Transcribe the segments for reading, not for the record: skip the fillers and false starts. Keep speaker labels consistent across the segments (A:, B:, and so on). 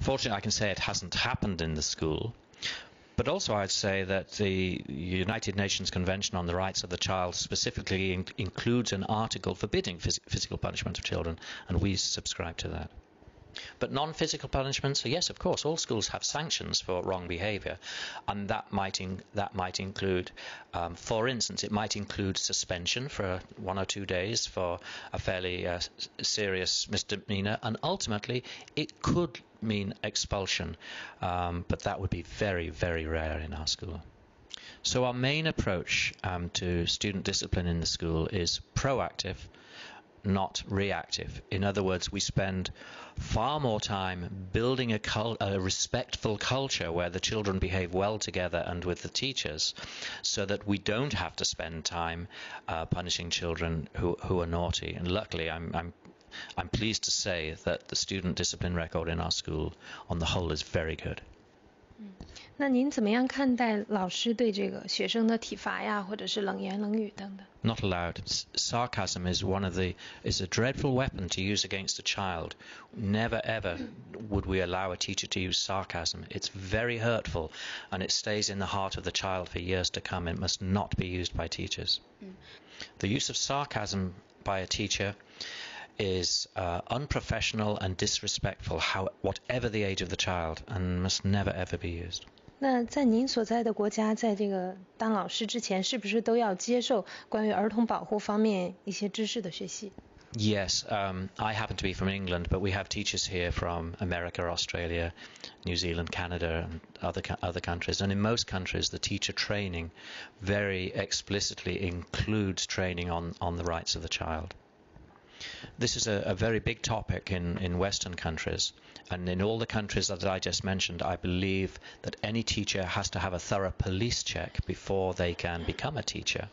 A: Unfortunately, I can say it hasn't happened in the school. But also I'd say that the United Nations Convention on the Rights of the Child specifically includes an article forbidding physical punishment of children, and we subscribe to that. But non-physical punishments, yes, of course, all schools have sanctions for wrong behaviour, and that might include, for instance, it might include suspension for 1 or 2 days for a fairly serious misdemeanour, and ultimately it could mean expulsion, but that would be very, very rare in our school. So our main approach to student discipline in the school is proactive, not reactive. In other words, we spend far more time building a respectful culture where the children behave well together and with the teachers, so that we don't have to spend time punishing children who are naughty. And luckily, I'm pleased to say that the student discipline record in our school on the whole is very good.
B: 那您怎么样看待老师对这个学生的体罚呀，或者是冷言冷语等等？
A: Not allowed. Sarcasm is is a dreadful weapon to use against a child. Never ever would we allow a teacher to use sarcasm. It's very hurtful, and it stays in the heart of the child for years to come. It must not be used by teachers. The use of sarcasm by a teacher is unprofessional and disrespectful, whatever the age of the child, and must never ever be used.
B: 那在您所在的国家，在这个当老师之前，是不是都要接受关于儿童保护方面一些知识的学习？
A: Yes, I happen to be from England, but we have teachers here from America, Australia, New Zealand, Canada, and other countries. And in most countries, the teacher training very explicitly includes training on the rights of the child. This is a very big topic in Western countries, and in all the countries that I just mentioned, I believe that any teacher has to have a thorough police check before they can become a teacher.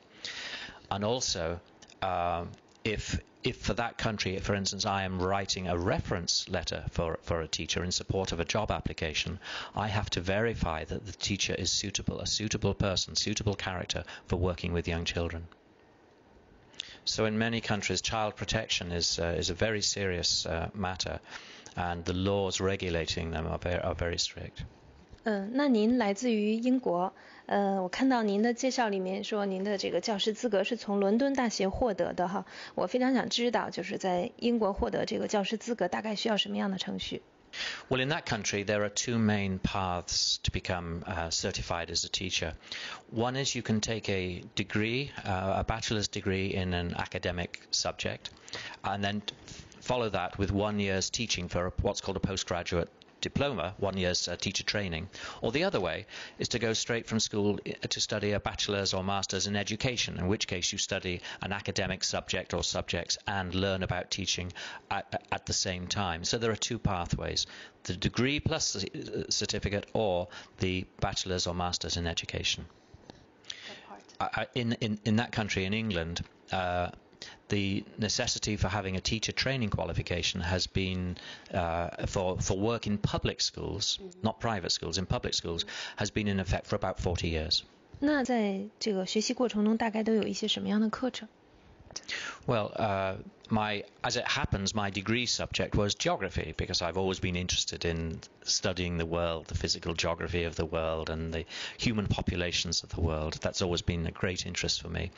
A: And also, if for that country, for instance, I am writing a reference letter for a teacher in support of a job application, I have to verify that the teacher is a suitable person, suitable character for working with young children. So in many countries, child protection is a very serious matter, and the laws regulating them are very strict.
B: 那您来自于英国，我看到您的介绍里面说您的这个教师资格是从伦敦大学获得的哈，我非常想知道，就是在英国获得这个教师资格大概需要什么样的程序？
A: Well, in that country, there are two main paths to become certified as a teacher. One is you can take a degree, a bachelor's degree in an academic subject, and then follow that with 1 year's teaching for what's called a postgraduate diploma, 1 year's teacher training. Or the other way is to go straight from school to study a bachelor's or master's in education, in which case you study an academic subject or subjects and learn about teaching at the same time. So there are two pathways, the degree plus the certificate, or the bachelor's or master's in education. In that country, in England, the necessity for having a teacher training qualification has been for work in public schools, not private schools, in public schools, has been in effect for about 40 years.
B: 那在这个学习过程中，大概都有一些什么样的课程？
A: Well, as it happens, my degree subject was geography, because I've always been interested in studying the world, the physical geography of the world and the human populations of the world. That's always been a great interest for me.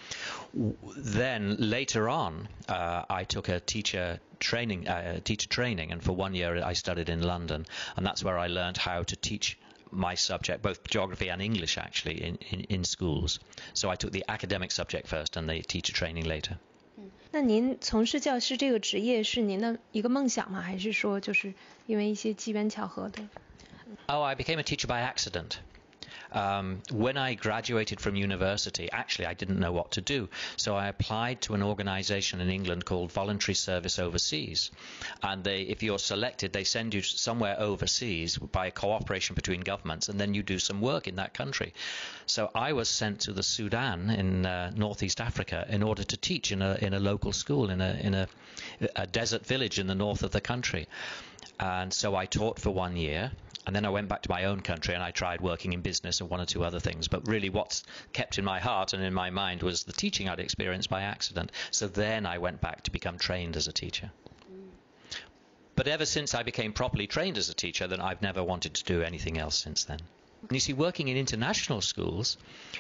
A: Then later on, I took a teacher training, and for 1 year I studied in London, and that's where I learned how to teach my subject, both geography and English actually, in schools. So I took the academic subject first and the teacher training later.
B: 那您从事教师这个职业是您的一个梦想吗？还是说就是因为一些机缘巧合的？
A: Oh, I became a teacher by accident. When I graduated from university, actually I didn't know what to do, so I applied to an organisation in England called Voluntary Service Overseas, and if you're selected, they send you somewhere overseas by cooperation between governments, and then you do some work in that country. So I was sent to the Sudan in northeast Africa in order to teach in a local school in a desert village in the north of the country, and so I taught for 1 year. And then I went back to my own country and I tried working in business and 1 or 2 other things. But really what's kept in my heart and in my mind was the teaching I'd experienced by accident. So then I went back to become trained as a teacher. But ever since I became properly trained as a teacher, then I've never wanted to do anything else since then. And you see, working in international schools,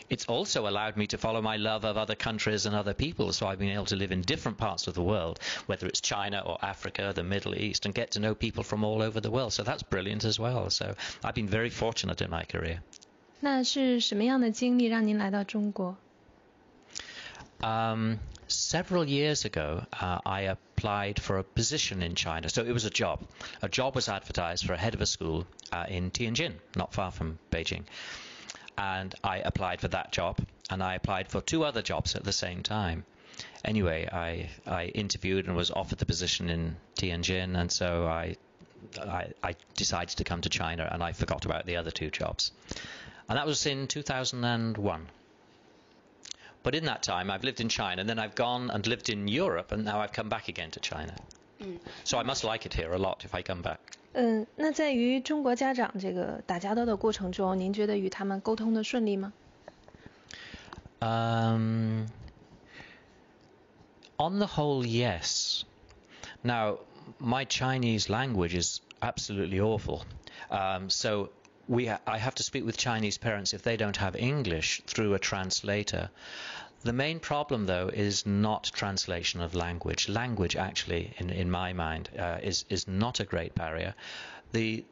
A: it's also allowed me to follow my love of other countries and other people. So I've been able to live in different parts of the world, whether it's China or Africa, the Middle East, and get to know people from all over the world. So that's brilliant as well. So I've been very fortunate in my career.
B: 那是什么样的经历让您来到中国？
A: Several years ago, I applied for a position in China. So it was a job. A job was advertised for a head of a school in Tianjin, not far from Beijing. And I applied for that job, and I applied for 2 other jobs at the same time. Anyway, I interviewed and was offered the position in Tianjin, and so I decided to come to China, and I forgot about the other 2 jobs. And that was in 2001. But in that time, I've lived in China, and then I've gone and lived in Europe, and now I've come back again to China. So I must like it here a lot if I come back.
B: 那在与中国家长这个打交道的过程中，您觉得与他们沟通的顺利吗？
A: On the whole, yes. Now, my Chinese language is absolutely awful. So I have to speak with Chinese parents if they don't have English through a translator. The main problem, though, is not translation of language. Language, actually, in my mind, is not a great barrier. The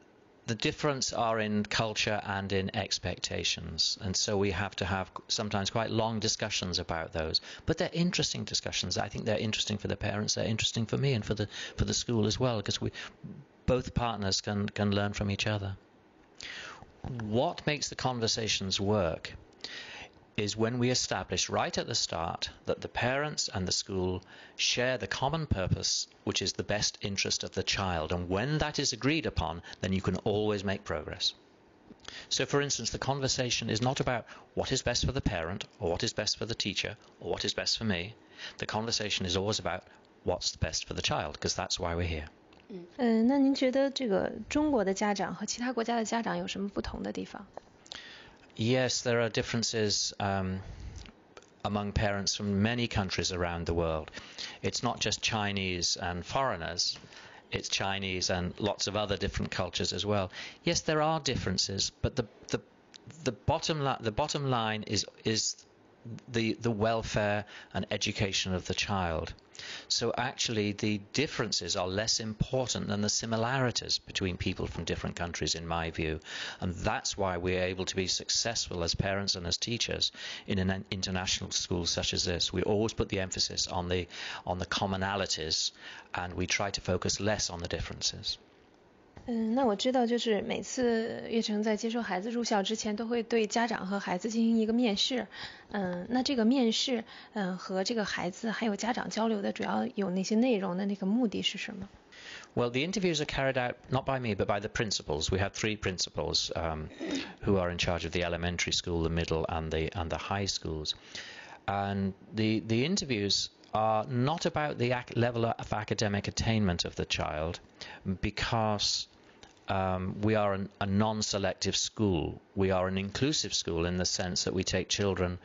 A: difference are in culture and in expectations, and so we have to have sometimes quite long discussions about those. But they're interesting discussions. I think they're interesting for the parents. They're interesting for me and for the school as well, because both partners can learn from each other. What makes the conversations work is when we establish right at the start that the parents and the school share the common purpose, which is the best interest of the child. And when that is agreed upon, then you can always make progress. So, for instance, the conversation is not about what is best for the parent or what is best for the teacher or what is best for me. The conversation is always about what's the best for the child, because that's why we're here.
B: 那您觉得这个中国的家长和其他国家的家长有什么不同的地方？
A: Yes, there are differences among parents from many countries around the world. It's not just Chinese and foreigners. It's Chinese and lots of other different cultures as well. Yes, there are differences, but the bottom line is the welfare and education of the child. So actually the differences are less important than the similarities between people from different countries, in my view. And that's why we're able to be successful as parents and as teachers in an international school such as this. We always put the emphasis on the commonalities, and we try to focus less on the differences.
B: 那我知道，就是每次岳成在接受孩子入校之前，都会对家长和孩子进行一个面试。那这个面试，和这个孩子还有家长交流的主要有那些内容的那个目的是什么？
A: Well, the interviews are carried out not by me, but by the principals. We have 3 principals who are in charge of the elementary school, the middle, and the high schools. And the interviews are not about the level of academic attainment of the child, because we are a non-selective school. We are an inclusive school in the sense that we take children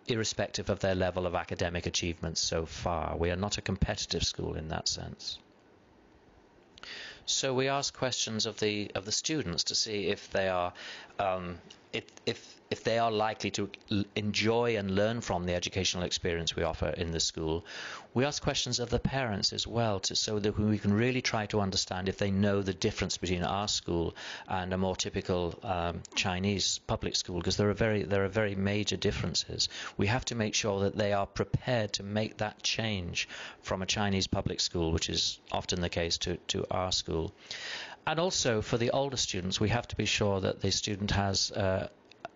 A: irrespective of their level of academic achievement so far. We are not a competitive school in that sense. So we ask questions of the students to see if they are if they are likely to enjoy and learn from the educational experience we offer in the school. We ask questions of the parents as well, so that we can really try to understand if they know the difference between our school and a more typical Chinese public school, because there are very major differences. We have to make sure that they are prepared to make that change from a Chinese public school, which is often the case, to our school. And also for the older students, we have to be sure that the student has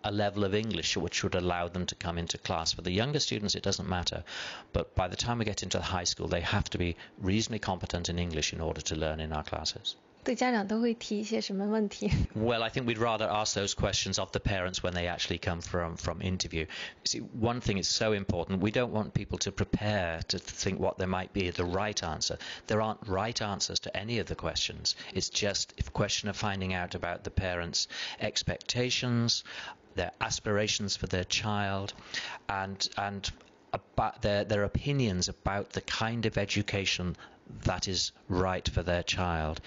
A: a level of English which would allow them to come into class. For the younger students, it doesn't matter. But by the time we get into high school, they have to be reasonably competent in English in order to learn in our classes.
B: 对家长都会提一些什么问题？
A: Well, I think we'd rather ask those questions of the parents when they actually come from interview. See, one thing is so important. We don't want people to prepare to think what there might be the right answer. There aren't right answers to any of the questions. It's just a question of finding out about the parents' expectations, their aspirations for their child, and about their opinions about the kind of education that is right for their child.